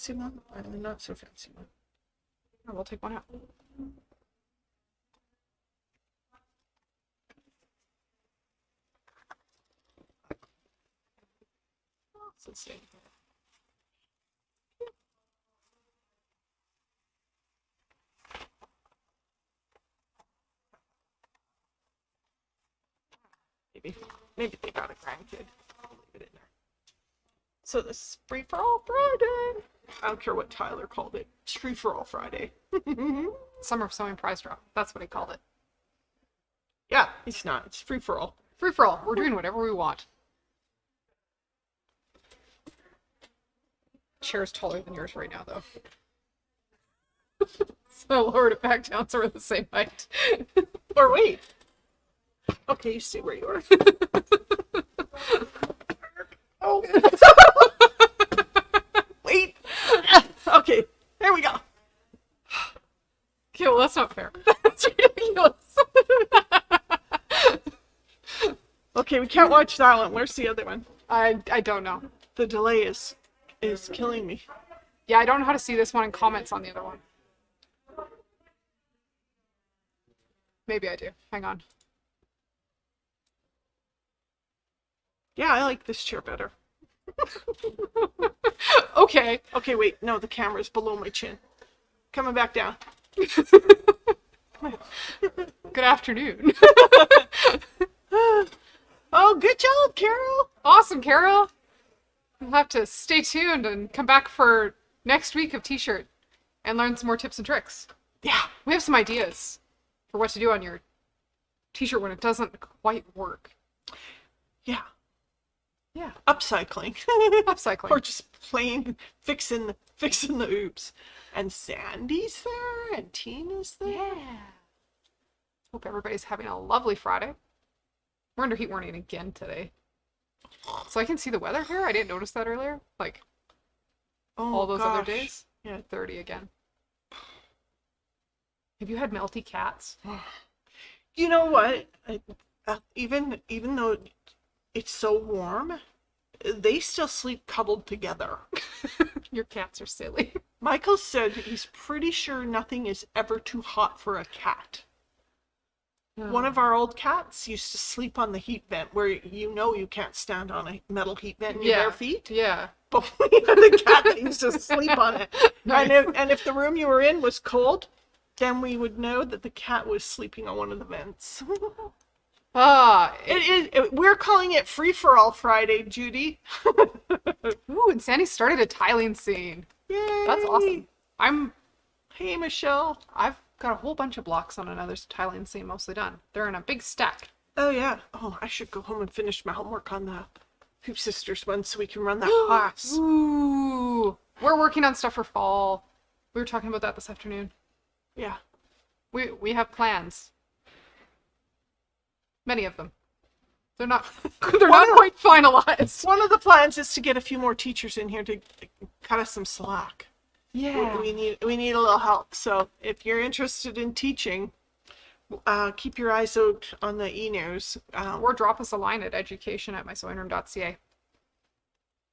fancy one and a not so fancy one. Oh, we'll take one out. Let's see. Maybe they got a grandkid. I'll leave it in there. So this is Free for All Friday. I don't care what Tyler called it. It's Free for All Friday. Summer of Sewing prize draw. That's what he called it. Yeah, it's not. It's free for all. Free for all. We're doing whatever we want. Chair's taller than yours right now, though. So I lowered it back down so we're the same height. Or wait. Okay, you stay where you are. Oh. Wait. Okay, there we go. Okay, well, that's not fair. That's ridiculous. Okay, we can't watch that one. Where's the other one? I don't know. The delay is killing me. Yeah, I don't know how to see this one in comments on the other one. Maybe I do. Hang on. Yeah, I like this chair better. Okay. Okay, wait. No, the camera's below my chin. Coming back down. Good afternoon. Oh, good job, Carol. Awesome, Carol. You'll have to stay tuned and come back for next week of t-shirt and learn some more tips and tricks. Yeah. We have some ideas for what to do on your t-shirt when it doesn't quite work. Yeah. Yeah. Upcycling. Upcycling. Or just plain fixing the oops. And Sandy's there and Tina's there. Yeah. Hope everybody's having a lovely Friday. We're under heat warning again today. So I can see the weather here. I didn't notice that earlier. Like, all those other days. Yeah. 30 again. Have you had melty cats? You know what? Even though it's so warm, they still sleep cuddled together. Your cats are silly. Michael said he's pretty sure nothing is ever too hot for a cat. One of our old cats used to sleep on the heat vent where you can't stand on a metal heat vent in your bare feet. Yeah. But we had a cat that used to sleep on it. Nice. And if the room you were in was cold, then we would know that the cat was sleeping on one of the vents. We're calling it Free for All Friday, Judy. Ooh, and Sandy started a tiling scene. Yay! That's awesome. Hey, Michelle. I've got a whole bunch of blocks on another tiling scene mostly done. They're in a big stack. Oh, yeah. Oh, I should go home and finish my homework on the Hoop Sisters one so we can run that class. Ooh. We're working on stuff for fall. We were talking about that this afternoon. Yeah. We have plans. Many of them. They're not quite finalized. One of the plans is to get a few more teachers in here to cut us some slack. Yeah. We need a little help. So if you're interested in teaching, keep your eyes out on the e-news. Or drop us a line at education@mysewingroom.ca.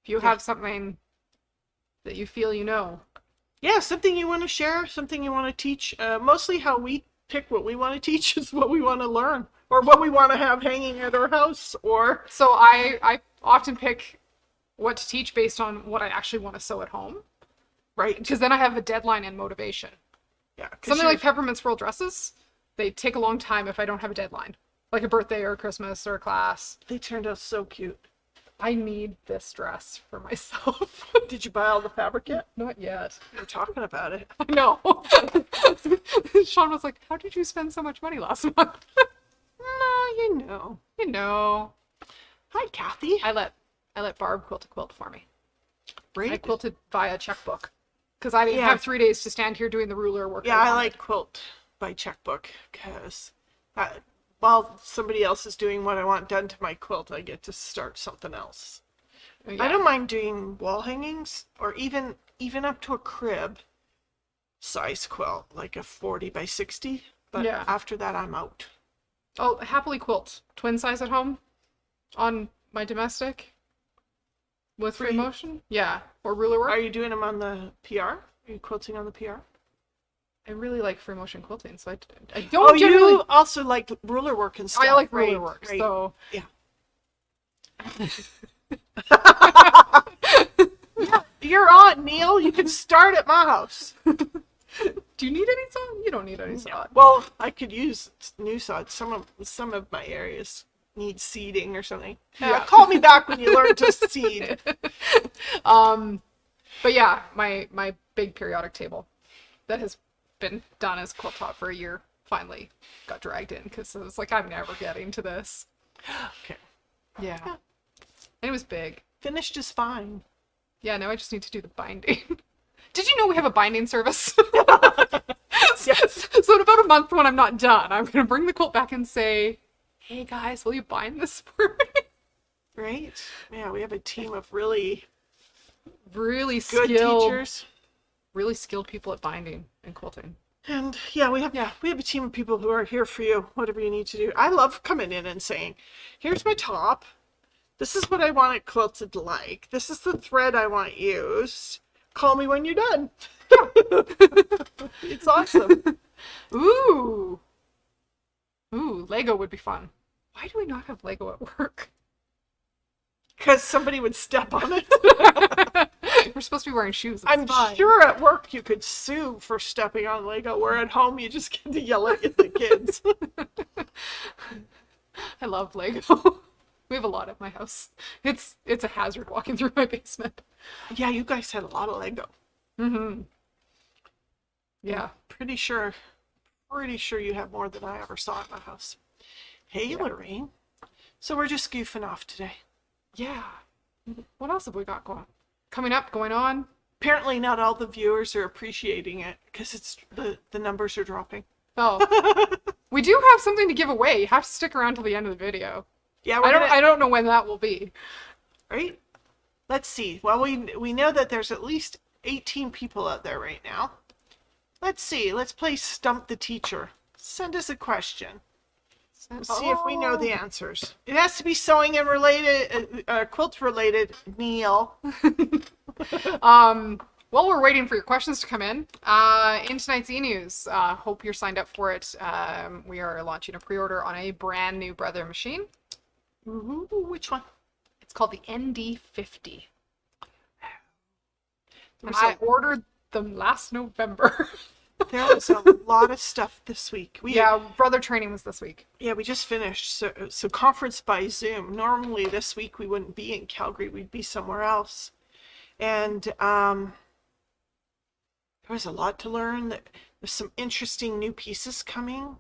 If you have something that you feel you know. Yeah, something you want to share, something you want to teach. Mostly how we pick what we want to teach is what we want to learn. Or what we want to have hanging at our house, or... So I often pick what to teach based on what I actually want to sew at home. Right. Because then I have a deadline and motivation. Yeah. Something like Peppermint Swirl dresses, they take a long time if I don't have a deadline. Like a birthday or a Christmas or a class. They turned out so cute. I need this dress for myself. Did you buy all the fabric yet? Not yet. We're talking about it. I know. Sean was like, how did you spend so much money last month? No, you know. Hi, Kathy. I let Barb quilt a quilt for me. Great. I quilted via checkbook. Because I didn't have 3 days to stand here doing the ruler work. Yeah, I like quilt by checkbook because while somebody else is doing what I want done to my quilt, I get to start something else. Yeah. I don't mind doing wall hangings or even up to a crib size quilt, like a 40 by 60. But after that, I'm out. I'll happily quilt twin size at home on my domestic. With free motion? Yeah. Or ruler work? Are you doing them on the PR? Are you quilting on the PR? I really like free motion quilting, so I don't generally... you also like ruler work and stuff. I like right? ruler work, right. so... Yeah. Yeah. You're on, Neil. You can start at my house. Do you need any sod? You don't need any sod. Well, I could use new sod. Some of my areas need seeding or something. Yeah. Call me back when you learn to seed. But yeah, my big periodic table that has been done as quilt top for a year finally got dragged in because it was like, I'm never getting to this. Okay. Yeah. And it was big. Finished is fine. Yeah, now I just need to do the binding. Did you know we have a binding service? Yes. So in about a month when I'm not done, I'm going to bring the quilt back and say, hey guys, will you bind this for me? Right? Yeah, we have a team of really Really good skilled teachers. Really skilled people at binding and quilting. And yeah, we have a team of people who are here for you, whatever you need to do. I love coming in and saying, here's my top. This is what I want it quilted like. This is the thread I want used. Call me when you're done. It's awesome. Ooh, Lego would be fun. Why do we not have Lego at work? Because somebody would step on it. We're supposed to be wearing shoes. It's I'm fine. sure at work you could sue for stepping on Lego, where at home you just get to yell at the kids. I love Lego. We have a lot at my house. It's a hazard walking through my basement. Yeah, you guys had a lot of Lego. Mm-hmm. Yeah. Pretty sure you have more than I ever saw at my house. Hey, Lorraine. So we're just goofing off today. Yeah. What else have we got coming up, going on? Apparently not all the viewers are appreciating it because it's the numbers are dropping. Oh. We do have something to give away. You have to stick around till the end of the video. Yeah, I don't know when that will be. Right? Let's see. Well, we know that there's at least 18 people out there right now. Let's see. Let's play Stump the Teacher. Send us a question. See if we know the answers. It has to be sewing and related, quilt related, Neil. While we're waiting for your questions to come in tonight's e-news, hope you're signed up for it. We are launching a pre-order on a brand new Brother machine. Ooh, which one? It's called the ND50. And I ordered them last November. There was a lot of stuff this week. Brother training was this week. Yeah, we just finished. So conference by Zoom. Normally this week we wouldn't be in Calgary. We'd be somewhere else. And there was a lot to learn. There's some interesting new pieces coming.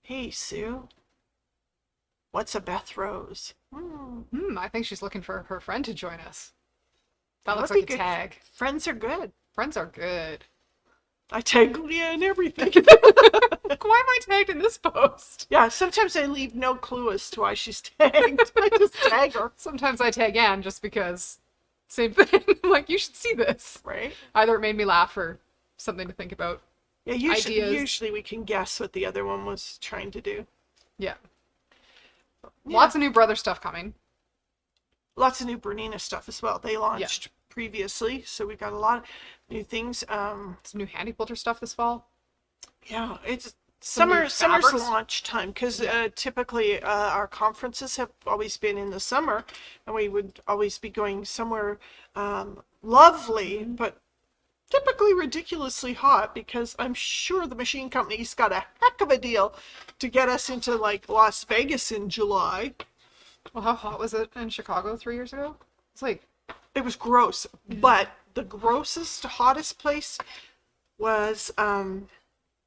Hey, Sue. What's a Beth Rose? I think she's looking for her friend to join us. That looks would like be a good. tag. Friends are good. Friends are good. I tag Leah and everything. Why am I tagged in this post? Yeah, sometimes I leave no clue as to why she's tagged. I just tag her. Sometimes I tag Anne just because, same thing. I'm like, you should see this. Right? Either it made me laugh or something to think about. Yeah, usually we can guess what the other one was trying to do. Yeah. Lots of new Brother stuff coming. Lots of new Bernina stuff as well. They launched previously, so we've got a lot of new things. Some new handy quilter stuff this fall. Yeah, it's Some summer's launch time because typically our conferences have always been in the summer, and we would always be going somewhere lovely, but typically ridiculously hot, because I'm sure the machine company's got a heck of a deal to get us into like Las Vegas in July. Well, how hot was it in Chicago 3 years ago? It's like... It was gross, but the grossest, hottest place was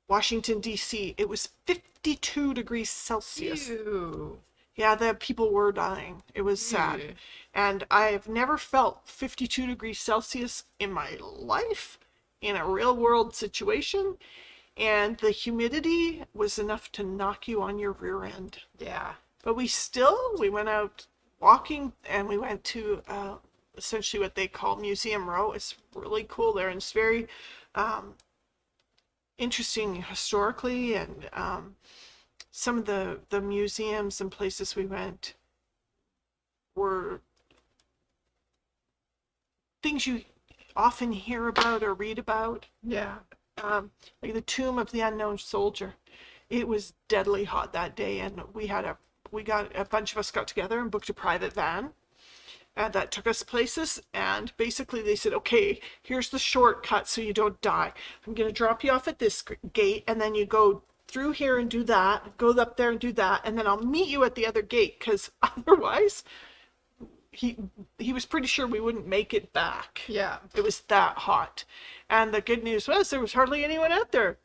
Washington, D.C. It was 52 degrees Celsius. Ew. Yeah, the people were dying. It was sad. Ew. And I've never felt 52 degrees Celsius in my life in a real world situation. And the humidity was enough to knock you on your rear end. Yeah. But we went out walking, and we went to essentially what they call Museum Row. It's really cool there, and it's very interesting historically, and some of the museums and places we went were things you often hear about or read about. Yeah. Like the tomb of the unknown soldier. It was deadly hot that day, and a bunch of us got together and booked a private van. And that took us places, and basically they said, okay, here's the shortcut so you don't die. I'm going to drop you off at this gate, and then you go through here and do that, go up there and do that, and then I'll meet you at the other gate, because otherwise he was pretty sure we wouldn't make it back. Yeah. It was that hot. And the good news was there was hardly anyone out there,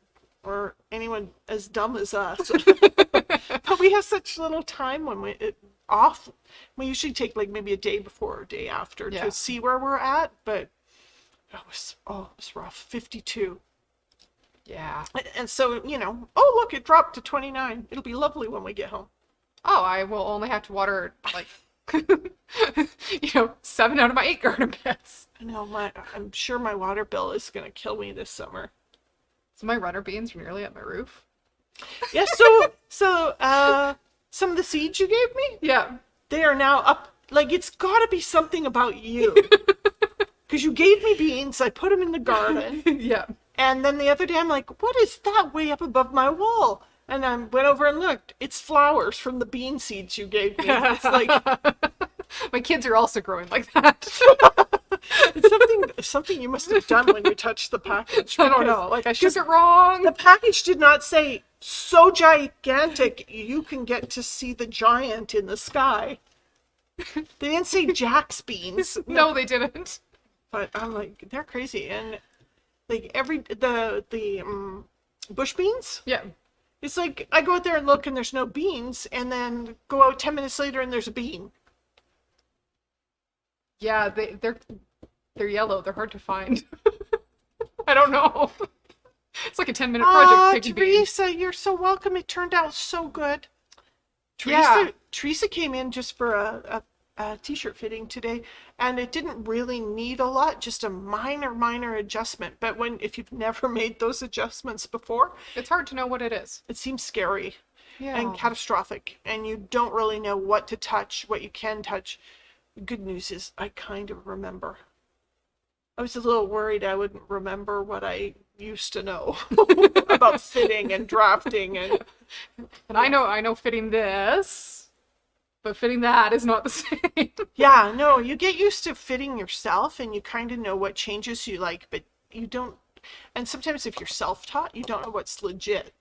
or anyone as dumb as us. But we have such little time when we usually take like maybe a day before or a day after to see where we're at, but it was rough. 52. Yeah. And so, oh look, it dropped to 29. It'll be lovely when we get home. Oh, I will only have to water like 7 out of my 8 garden beds. I know, I'm sure my water bill is gonna kill me this summer. So my runner beans are nearly at my roof. Yeah, so some of the seeds you gave me? Yeah. They are now up. Like, it's gotta be something about you. Because you gave me beans, I put them in the garden. Yeah. And then the other day I'm like, what is that way up above my wall? And I went over and looked. It's flowers from the bean seeds you gave me. It's like... My kids are also growing like that. It's something you must have done when you touched the package. I don't know. Like, I shook it wrong. The package did not say, so gigantic, you can get to see the giant in the sky. They didn't say Jack's beans. No, they didn't. But I'm like, they're crazy. And like the bush beans? Yeah. It's like, I go out there and look and there's no beans, and then go out 10 minutes later and there's a bean. Yeah, they're yellow. They're hard to find. I don't know. It's like a 10-minute project. Teresa, you're so welcome. It turned out so good. Teresa came in just for a t-shirt fitting today, and it didn't really need a lot, just a minor adjustment. But if you've never made those adjustments before, it's hard to know what it is. It seems scary and Yeah. catastrophic, and you don't really know what to touch, what you can touch. Good news is I kind of remember. I was a little worried I wouldn't remember what I used to know about fitting and drafting and I know fitting this, but fitting that is not the same. Yeah, no, you get used to fitting yourself and you kind of know what changes you like, but you don't. And sometimes if you're self-taught, you don't know what's legit.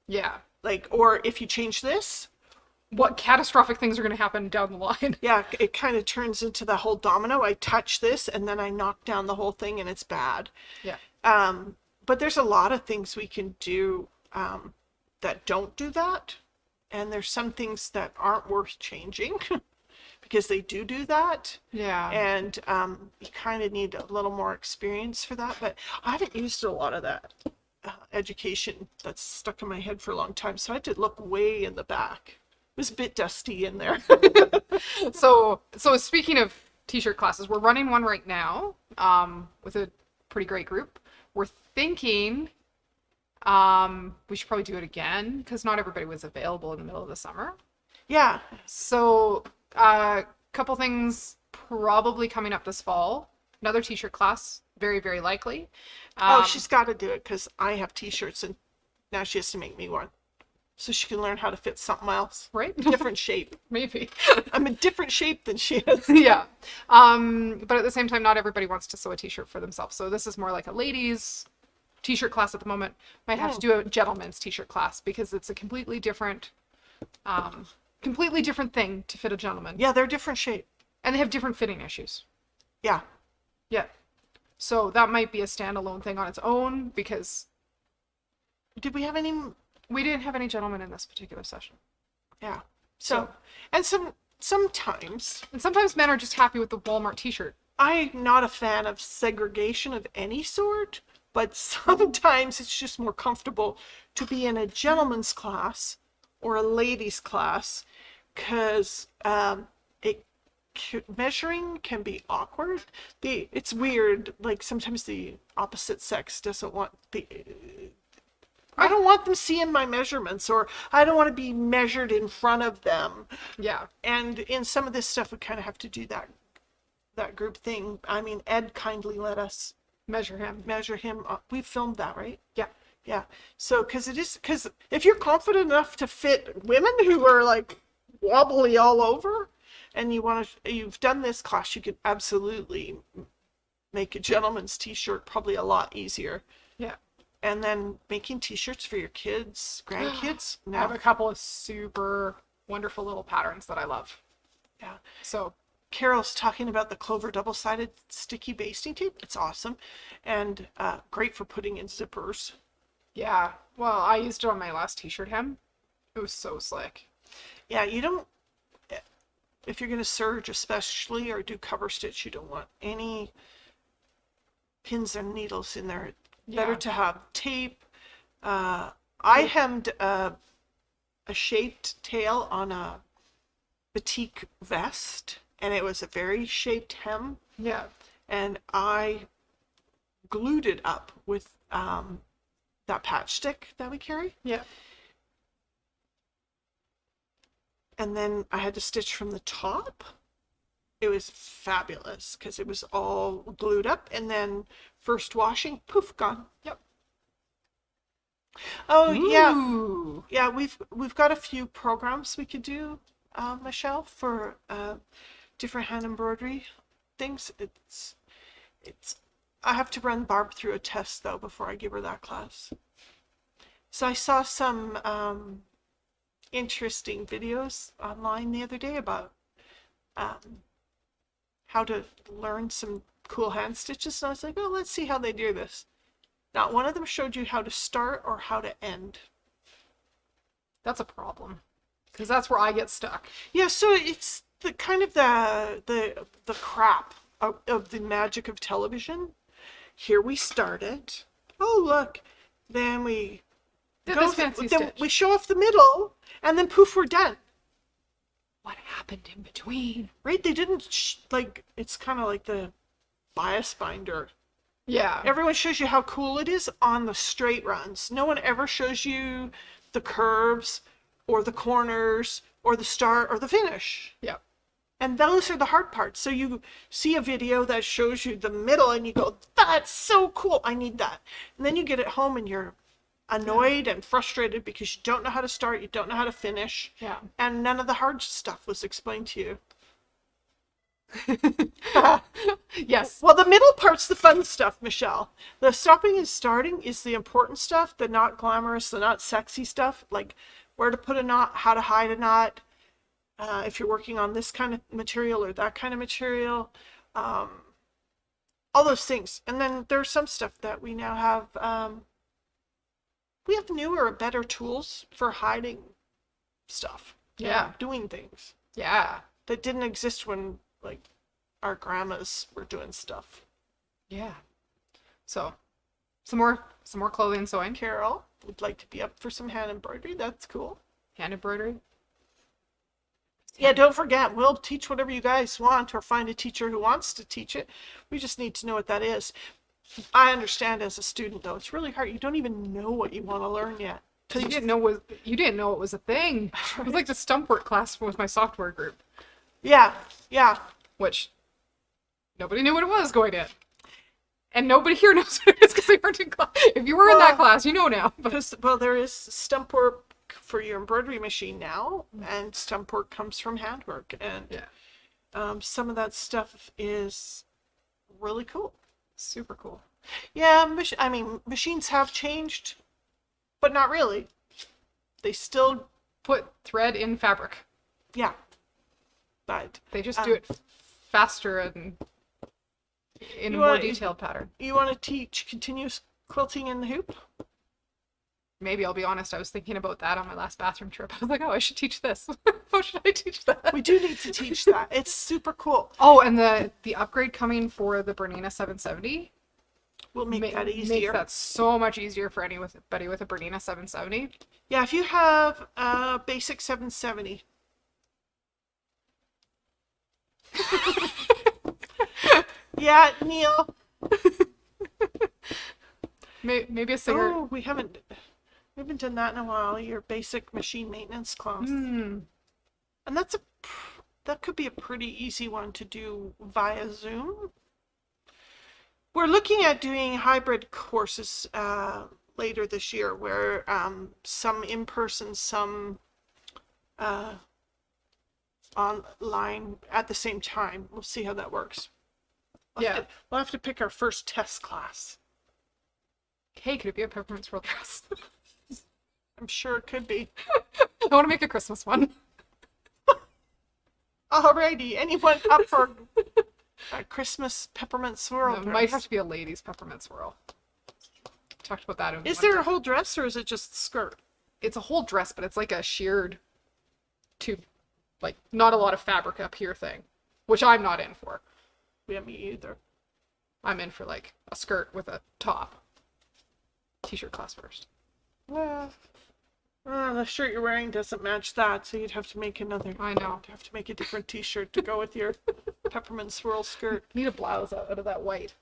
Yeah. Like, or if you change this, what catastrophic things are going to happen down the line. Yeah, it kind of turns into the whole domino. I touch this and then I knock down the whole thing and it's bad. Yeah. But there's a lot of things we can do that don't do that. And there's some things that aren't worth changing because they do that. Yeah. And you kind of need a little more experience for that. But I haven't used a lot of that education that's stuck in my head for a long time. So I had to look way in the back. It was a bit dusty in there. So speaking of t-shirt classes, we're running one right now with a pretty great group. We're thinking we should probably do it again because not everybody was available in the middle of the summer. Yeah. So a couple things probably coming up this fall. Another t-shirt class, very, very likely. She's got to do it because I have t-shirts and now she has to make me one. So she can learn how to fit something else. Right? Different shape. Maybe. I'm a different shape than she is. Yeah. But at the same time, not everybody wants to sew a t-shirt for themselves. So this is more like a ladies t-shirt class at the moment. Might have to do a gentleman's t-shirt class because it's a completely different thing to fit a gentleman. Yeah, they're different shape. And they have different fitting issues. Yeah. Yeah. So that might be a standalone thing on its own because... Did we have any... We didn't have any gentlemen in this particular session. Yeah. So and sometimes men are just happy with the Walmart t-shirt. I'm not a fan of segregation of any sort, but sometimes it's just more comfortable to be in a gentleman's class or a ladies' class because measuring can be awkward. It's weird. Like sometimes the opposite sex doesn't want I don't want them seeing my measurements, or I don't want to be measured in front of them. Yeah. And in some of this stuff, we kind of have to do that that group thing. I mean, Ed kindly let us Measure him. We filmed that, right? Yeah. Yeah. So, because if you're confident enough to fit women who are like wobbly all over, and you've done this class, you could absolutely make a gentleman's t-shirt probably a lot easier. Yeah. And then making t-shirts for your kids, grandkids. I have a couple of super wonderful little patterns that I love. Yeah. So Carol's talking about the Clover double-sided sticky basting tape. It's awesome, and great for putting in zippers. yeah, well, I used it on my last t-shirt hem. It was so slick. Yeah, you don't. If you're going to serge, especially, or do cover stitch, you don't want any pins and needles in there. Better to have tape. I hemmed a shaped tail on a batik vest, and it was a very shaped hem. Yeah. And I glued it up with that patch stick that we carry. Yeah. And then I had to stitch from the top. It was fabulous because it was all glued up, and then first washing, poof, gone. Yep. Oh, Ooh. yeah. We've got a few programs we could do, Michelle, for different hand embroidery things. It's. I have to run Barb through a test though before I give her that class. So I saw some interesting videos online the other day about how to learn some cool hand stitches, and I was like, oh, let's see how they do this. Not one of them showed you how to start or how to end. That's a problem, because that's where I get stuck. Yeah, so it's the kind of the crap of the magic of television. Here we started. Oh, look. Then we Did this fancy then stitch. we show off the middle, and then poof, we're done. What happened in between? Right? They didn't it's kind of like the bias binder. Yeah. Everyone shows you how cool it is on the straight runs. No one ever shows you the curves or the corners or the start or the finish. Yeah. And those are the hard parts. So you see a video that shows you the middle and you go, that's so cool. I need that. And then you get it home and you're annoyed and frustrated because you don't know how to start. You don't know how to finish. Yeah. And none of the hard stuff was explained to you. Yes. Well, the middle part's the fun stuff, Michelle. The stopping and starting is the important stuff, the not glamorous, the not sexy stuff, like where to put a knot, how to hide a knot, if you're working on this kind of material or that kind of material, all those things. And then there's some stuff that we now have, we have newer, better tools for hiding stuff. Yeah. Doing things Yeah. that didn't exist when, like, our grandmas were doing stuff. Yeah. So, some more clothing sewing. Carol would like to be up for some hand embroidery. That's cool. Hand embroidery. Yeah, don't forget, we'll teach whatever you guys want or find a teacher who wants to teach it. We just need to know what that is. I understand as a student, though, it's really hard. You don't even know what you want to learn yet. You didn't know it was a thing. It was like the stump work class with my software group. Yeah. Which nobody knew what it was going in. And nobody here knows what it is because they weren't in class. If you were in that class, you know now. Because, well, there is stump work for your embroidery machine now, and stump work comes from handwork. And some of that stuff is really cool. Super cool. Yeah, machines have changed, but not really. They still put thread in fabric. Yeah. But they just do it faster and in a more detailed pattern. You want to teach continuous quilting in the hoop? Maybe. I'll be honest, I was thinking about that on my last bathroom trip. I was like, oh, I should teach this. How should I teach that? We do need to teach that. It's super cool. Oh, and the upgrade coming for the Bernina 770 will make that easier. Makes that so much easier for anybody with a Bernina 770. Yeah, if you have a basic 770. Yeah, Neil. Maybe a singer. Oh, we haven't done that in a while. Your basic machine maintenance class. And that's that could be a pretty easy one to do via Zoom. We're looking at doing hybrid courses later this year, where some in person, some online at the same time. We'll see how that works. We'll have to pick our first test class. Hey, could it be a peppermint swirl dress? I'm sure it could be. I want to make a Christmas one. Alrighty, anyone up for a Christmas peppermint swirl dress? It might have to be a lady's peppermint swirl. Talked about that. Is there a whole dress or is it just the skirt? It's a whole dress, but it's like a sheared to, like, not a lot of fabric up here thing, which I'm not in for. Yeah, me either. I'm in for like a skirt with a top. T-shirt class first. Well, the shirt you're wearing doesn't match that, so you'd have to make another. I know. You'd have to make a different T-shirt to go with your peppermint swirl skirt. Need a blouse out of that white.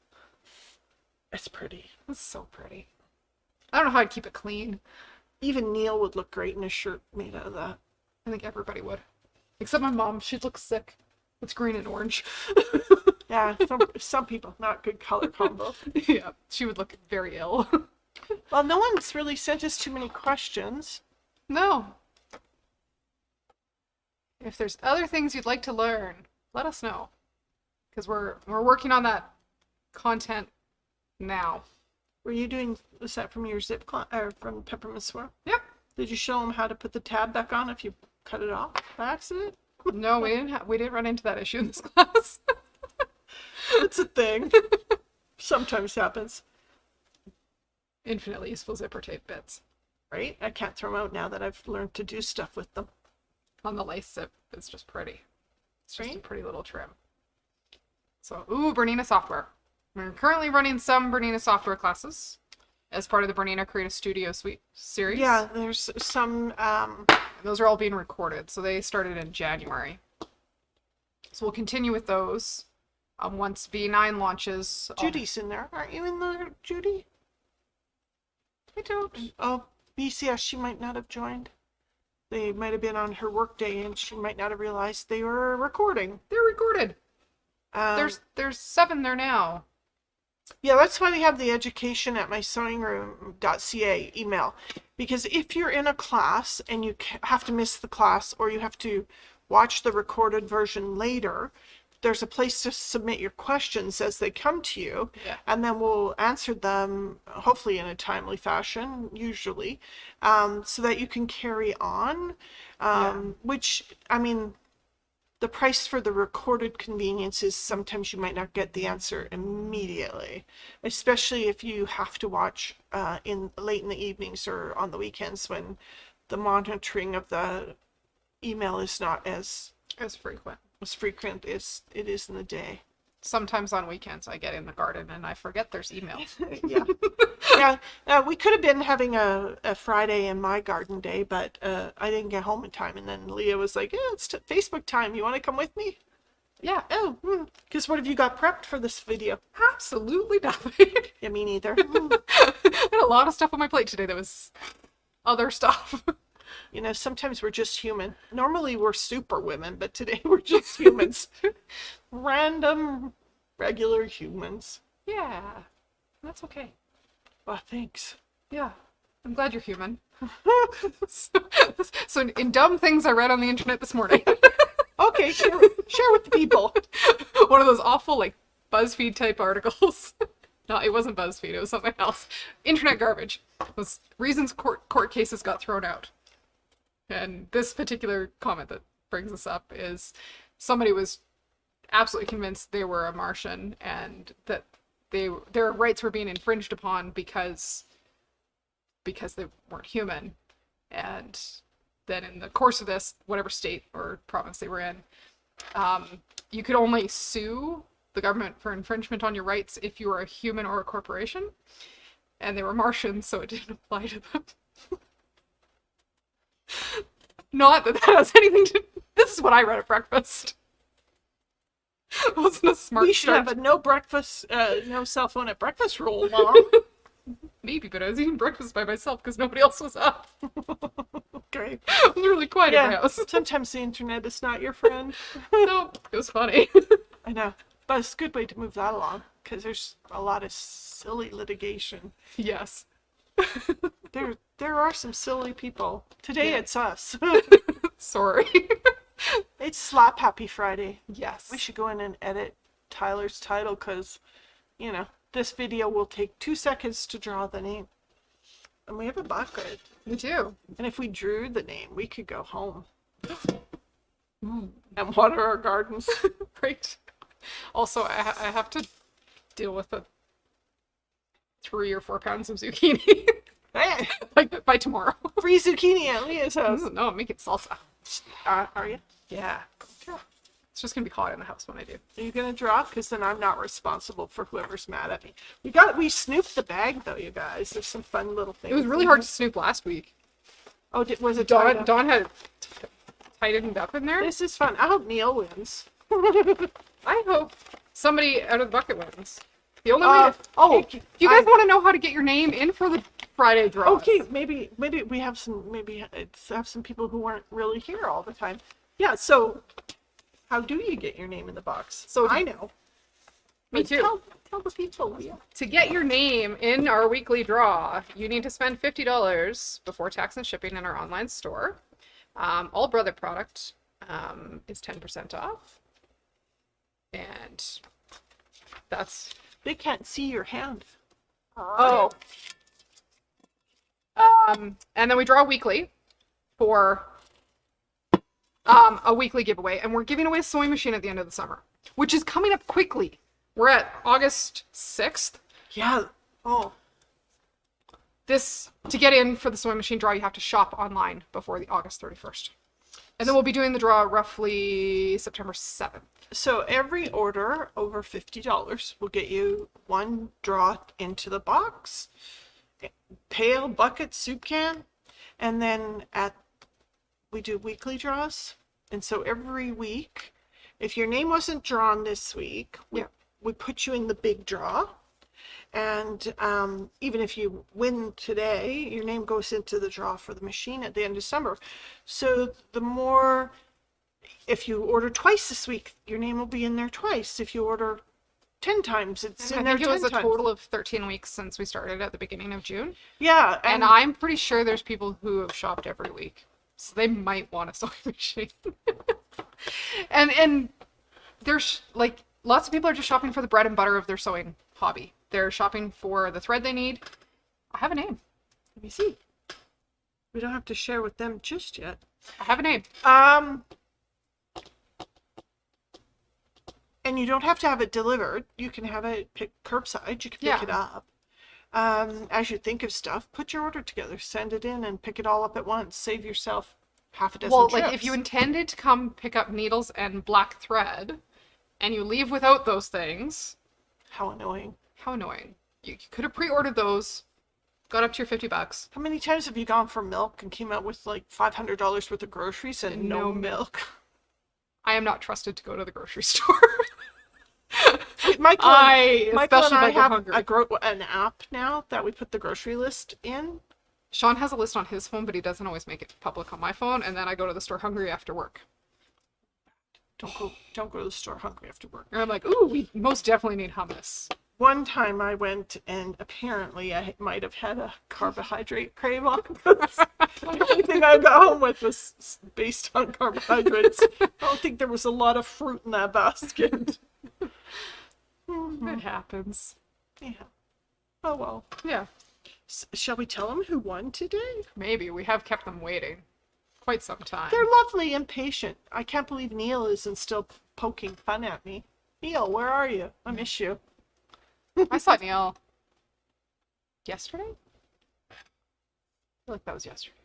It's pretty. It's so pretty. I don't know how I'd keep it clean. Even Neil would look great in a shirt made out of that. I think everybody would. Except my mom. She'd look sick. It's green and orange. Yeah, some people, not good color combo. Yeah, she would look very ill. Well, no one's really sent us too many questions. No. If there's other things you'd like to learn, let us know. Because we're working on that content now. Were you doing, was that from your or from Peppermint Swirl? Yep. Did you show them how to put the tab back on if you cut it off by accident? No, we didn't run into that issue in this class. It's a thing. Sometimes happens. Infinitely useful zipper tape bits. Right? I can't throw them out now that I've learned to do stuff with them. On the lace zip, it's just pretty. It's just Right? a pretty little trim. So, Bernina Software. We're currently running some Bernina Software classes as part of the Bernina Creative Studio Suite series. Yeah, there's some... Those are all being recorded, so they started in January. So we'll continue with those once B9 launches. Judy's in there. Aren't you in there, Judy? I don't. Oh, BCS, she might not have joined. They might have been on her work day and she might not have realized they were recording. They're recorded. There's 7 there now. Yeah, that's why we have the education at mysewingroom.ca email. Because if you're in a class and you have to miss the class or you have to watch the recorded version later, there's a place to submit your questions as they come to you. Yeah. And then we'll answer them, hopefully in a timely fashion, usually, so that you can carry on. Which, I mean, the price for the recorded convenience is sometimes you might not get the answer immediately, especially if you have to watch late in the evenings or on the weekends when the monitoring of the email is not as frequent as it is in the day. Sometimes on weekends I get in the garden and I forget there's email. We could have been having a Friday in my garden day, but I didn't get home in time, and then Leah was like, it's Facebook time, you want to come with me? Yeah. Oh, because what have you got prepped for this video? Absolutely nothing. Yeah, me neither. I had a lot of stuff on my plate today that was other stuff. You know, sometimes we're just human. Normally we're super women, but today we're just humans. Random, regular humans. Yeah, that's okay. Well, thanks. Yeah, I'm glad you're human. So in dumb things I read on the internet this morning. Okay, share with the people. One of those awful, like, BuzzFeed type articles. No, it wasn't BuzzFeed, it was something else. Internet garbage. It was reasons court cases got thrown out. And this particular comment that brings us up is somebody was absolutely convinced they were a Martian and that their rights were being infringed upon because they weren't human. And then in the course of this, whatever state or province they were in, you could only sue the government for infringement on your rights if you were a human or a corporation. And they were Martians, so it didn't apply to them. Not that has anything to... This is what I read at breakfast. It wasn't a smart We should start. have a no cell phone at breakfast rule, Mom. Maybe, but I was eating breakfast by myself because nobody else was up. Great. It was really quiet in my house. Sometimes the internet is not your friend. No, it was funny. I know. But it's a good way to move that along, because there's a lot of silly litigation. Yes. There are some silly people. Today it's us. Sorry. It's Slap Happy Friday. Yes. We should go in and edit Tyler's title, because, you know, this video will take 2 seconds to draw the name. And we have a bucket. We do. And if we drew the name, we could go home. And water our gardens. Right. Also, I have to deal with 3 or 4 pounds of zucchini. Hey, by tomorrow. free zucchini at Leah's house. No, I'm making salsa. Are you? Yeah. It's just gonna be hot in the house when I do. Are you gonna draw? Because then I'm not responsible for whoever's mad at me. We snooped the bag though, you guys. There's some fun little things. It was really hard to snoop last week. Oh, was it tied up? Dawn had tightened up in there. This is fun. I hope Neil wins. I hope somebody out of the bucket wins. The only way. Do you guys want to know how to get your name in for the Friday draw? Okay, maybe we have some people who weren't really here all the time. Yeah. So, how do you get your name in the box? So I know. Me too. Tell the people, Leah. To get your name in our weekly draw, you need to spend $50 before tax and shipping in our online store. All Brother product is 10% off. And that's... They can't see your hand. Oh. And then we draw weekly for a weekly giveaway. And we're giving away a sewing machine at the end of the summer, which is coming up quickly. We're at August 6th. Yeah. Oh. To get in for the sewing machine draw, you have to shop online before the August 31st. And then we'll be doing the draw roughly September 7th. So every order over $50 will get you one draw into the box, pail, bucket, soup can, and then we do weekly draws. And so every week, if your name wasn't drawn this week, we put you in the big draw. And even if you win today, your name goes into the draw for the machine at the end of summer. So if you order twice this week, your name will be in there twice. If you order 10 times, it's in there 10 times. I think it was a total of 13 weeks since we started at the beginning of June. Yeah. And I'm pretty sure there's people who have shopped every week. So they might want a sewing machine. and there's like lots of people are just shopping for the bread and butter of their sewing hobby. They're shopping for the thread they need. I have a name. Let me see. We don't have to share with them just yet. I have a name. And you don't have to have it delivered. You can have it picked curbside. You can pick it up. As you think of stuff, put your order together, send it in, and pick it all up at once. Save yourself half a dozen trips. Well, like if you intended to come pick up needles and black thread, and you leave without those things... How annoying. How annoying. You could have pre-ordered those, got up to your $50. How many times have you gone for milk and came out with like $500 worth of groceries and no milk? I am not trusted to go to the grocery store. Michael and I have hungry. an app now that we put the grocery list in. Sean has a list on his phone, but he doesn't always make it public on my phone, and then I go to the store hungry after work. Don't go to the store hungry after work. And I'm like, ooh, we most definitely need hummus. One time I went and apparently I might have had a carbohydrate crave on because the only thing I got home with was based on carbohydrates. I don't think there was a lot of fruit in that basket. It happens. Yeah. Oh well. Yeah. Shall we tell them who won today? Maybe. We have kept them waiting quite some time. They're lovely and patient. I can't believe Neil isn't still poking fun at me. Neil, where are you? I miss you. I saw Neil yesterday? I feel like that was yesterday.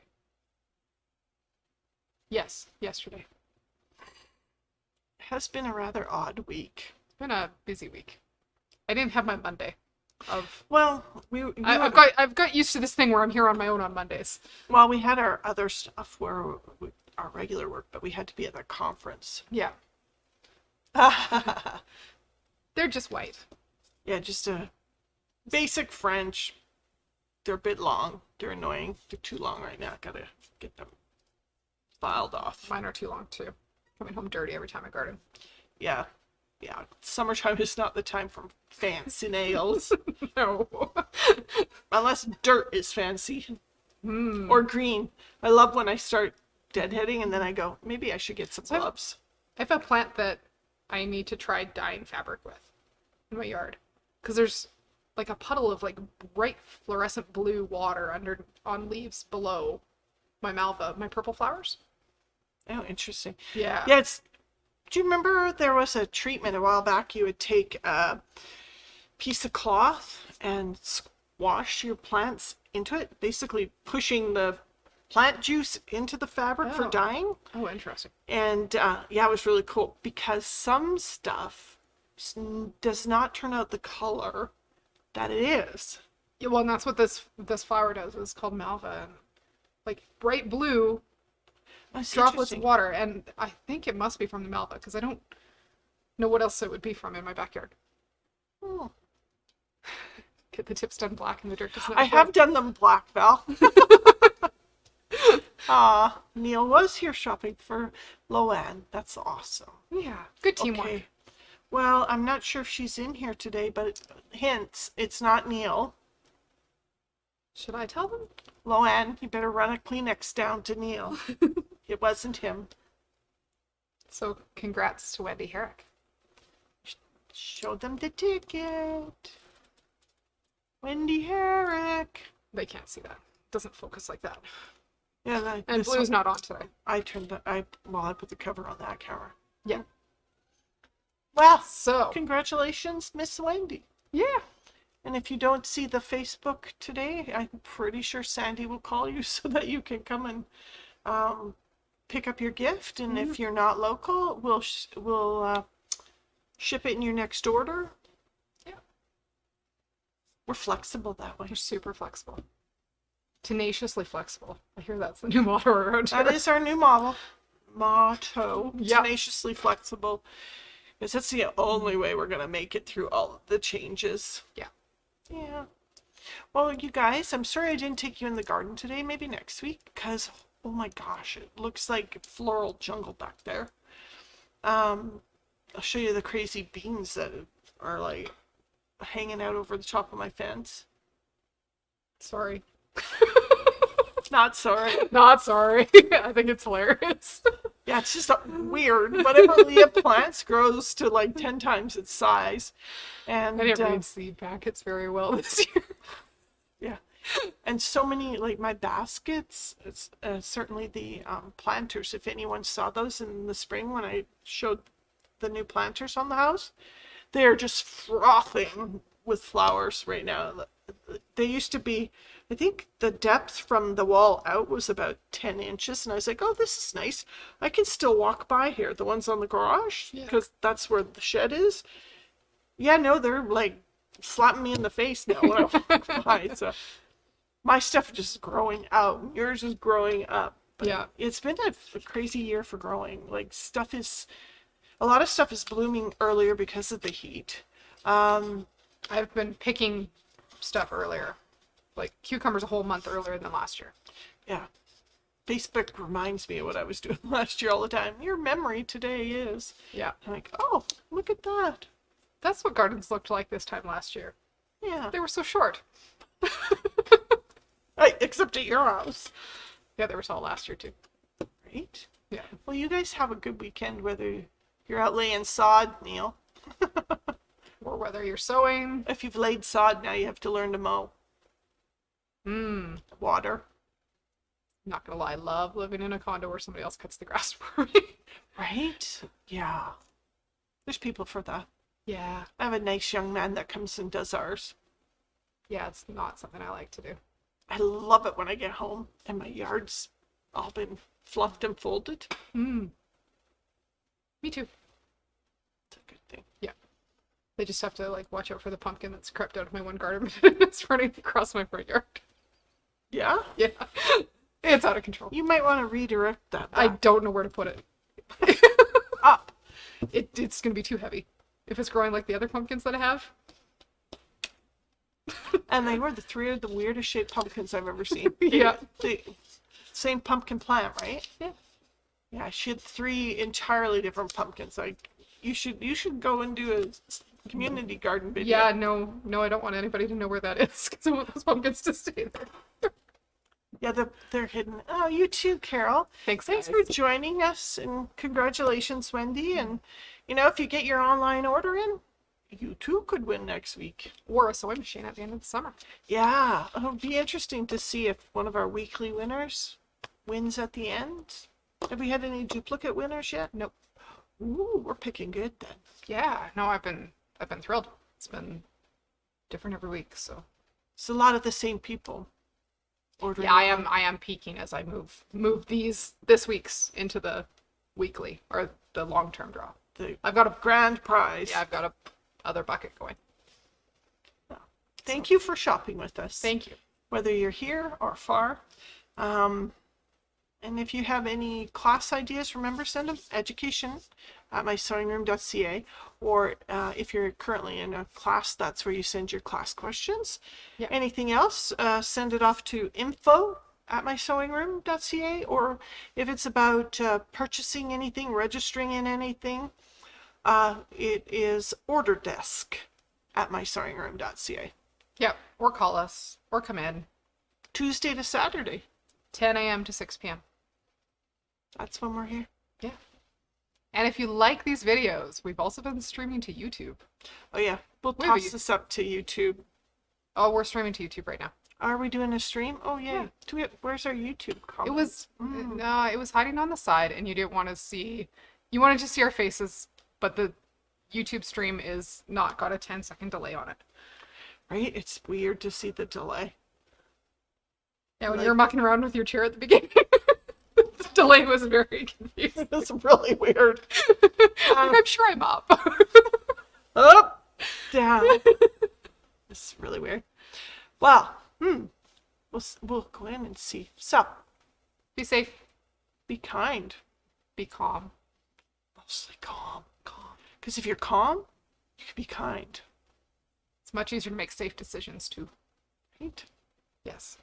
Yes, yesterday. It has been a rather odd week. It's been a busy week. I didn't have my Monday. I've got used to this thing where I'm here on my own on Mondays. Well, we had our other stuff our regular work, but we had to be at a conference. Yeah. They're just white. Yeah, just a basic French. They're a bit long. They're annoying. They're too long right now. Gotta get them filed off. Mine are too long too. Coming home dirty every time I garden. Yeah. Yeah. Summertime is not the time for fancy nails. No. Unless dirt is fancy. Mm. Or green. I love when I start deadheading and then I go, maybe I should get some gloves. I have a plant that I need to try dyeing fabric with in my yard. Because there's like a puddle of like bright fluorescent blue water on leaves below my malva, my purple flowers. Oh, interesting. Yeah. Yeah, do you remember there was a treatment a while back? You would take a piece of cloth and squash your plants into it, basically pushing the plant juice into the fabric for dyeing. Oh, interesting. And yeah, it was really cool because some stuff does not turn out the color that it is. Yeah, well, and that's what this flower does. It's called malva, and like bright blue droplets of water, and I think it must be from the malva because I don't know what else it would be from in my backyard. Oh. Get the tips done black in the dirt. I have done them black, Val. Neil was here shopping for Loanne. That's awesome. Yeah, good teamwork. Okay. Well, I'm not sure if she's in here today, but hints, it's not Neil. Should I tell them? Loanne, you better run a Kleenex down to Neil. It wasn't him. So, congrats to Wendy Herrick. Show them the ticket. Wendy Herrick. They can't see that. It doesn't focus like that. Yeah, and blue's not on today. I put the cover on that camera. Yeah. Well, so congratulations, Miss Wendy. Yeah. And if you don't see the Facebook today, I'm pretty sure Sandy will call you so that you can come and pick up your gift. And if you're not local, we'll ship it in your next order. Yeah. We're flexible that way. We're super flexible. Tenaciously flexible. I hear that's the new motto around here. That is our new motto. Yep. Tenaciously flexible. Because that's the only way we're going to make it through all of the changes. Yeah. Yeah. Well, you guys, I'm sorry I didn't take you in the garden today. Maybe next week. Because, oh my gosh, it looks like floral jungle back there. I'll show you the crazy beans that are like hanging out over the top of my fence. Sorry. Not sorry. Not sorry. I think it's hilarious. Yeah, it's just weird. Whatever Leah plants grows to like 10 times its size. And I didn't read seed packets very well this year. Yeah. And so many, like my baskets, it's certainly the planters, if anyone saw those in the spring when I showed the new planters on the house, they're just frothing with flowers right now. They used to be, I think the depth from the wall out was about 10 inches. And I was like, oh, this is nice. I can still walk by here. The ones on the garage, because that's where the shed is. Yeah, no, they're like slapping me in the face now when I walk by. So my stuff is just growing out. Yours is growing up. But yeah. It's been a crazy year for growing. Like a lot of stuff is blooming earlier because of the heat. I've been picking stuff earlier. Like cucumbers a whole month earlier than last year. Yeah. Facebook reminds me of what I was doing last year all the time. Your memory today is. Yeah. I'm like, oh, look at that. That's what gardens looked like this time last year. Yeah. They were so short. Except at your house. Yeah, they were all last year too. Right? Yeah. Well, you guys have a good weekend, whether you're out laying sod, Neil. Or whether you're sewing. If you've laid sod, now you have to learn to mow. Water. Not gonna lie, I love living in a condo where somebody else cuts the grass for me. Right? Yeah. There's people for that. Yeah. I have a nice young man that comes and does ours. Yeah, it's not something I like to do. I love it when I get home and my yard's all been fluffed and folded. Me too. It's a good thing. Yeah. They just have to like watch out for the pumpkin that's crept out of my one garden and it's running across my front yard. Yeah? Yeah. It's out of control. You might want to redirect that back. I don't know where to put it. Up. It's going to be too heavy. If it's growing like the other pumpkins that I have. And they were the three of the weirdest shaped pumpkins I've ever seen. Yeah. The same pumpkin plant, right? Yeah. Yeah, she had 3 entirely different pumpkins. Like, you should go and do a community garden video. Yeah, no, I don't want anybody to know where that is because I want those pumpkins to stay there. Yeah, they're hidden. Oh, you too, Carol. Thanks Thanks guys. for joining us, and congratulations, Wendy. And if you get your online order in, you too could win next week. Or a sewing machine at the end of the summer. Yeah, it'll be interesting to see if one of our weekly winners wins at the end. Have we had any duplicate winners yet? Nope. Ooh, we're picking good then. Yeah, no, I've been thrilled. It's been different every week, so. It's a lot of the same people ordering. Yeah, I am peaking as I move this week's into the weekly or the long-term draw. I've got a grand prize. Yeah, I've got a other bucket going. Thank you for shopping with us. Thank you. Whether you're here or far. And if you have any class ideas, remember, send them education@mysewingroom.ca, or if you're currently in a class, that's where you send your class questions. Yeah. Anything else, send it off to info@mysewingroom.ca, or if it's about purchasing anything, registering in anything, it is orderdesk@mysewingroom.ca. Yep, or call us, or come in. Tuesday to Saturday. 10 a.m. to 6 p.m. That's when we're here. Yeah. And if you like these videos, we've also been streaming to YouTube. Oh yeah, we'll We have toss this up to YouTube. Oh, we're streaming to YouTube right now. Are we doing a stream? Oh yay. Yeah. Where's our YouTube comment? It was hiding on the side, and you didn't want to see. You wanted to see our faces, but the YouTube stream is not got a 10-second delay on it. Right? It's weird to see the delay. Yeah, when you were mucking around with your chair at the beginning, the delay was very confusing. It's really weird. I'm sure I'm up. Up, down. It's really weird. Well, we'll go in and see. So, Be safe. be kind. Be calm. Mostly calm. Because if you're calm, you can be kind. It's much easier to make safe decisions too. Right? Yes.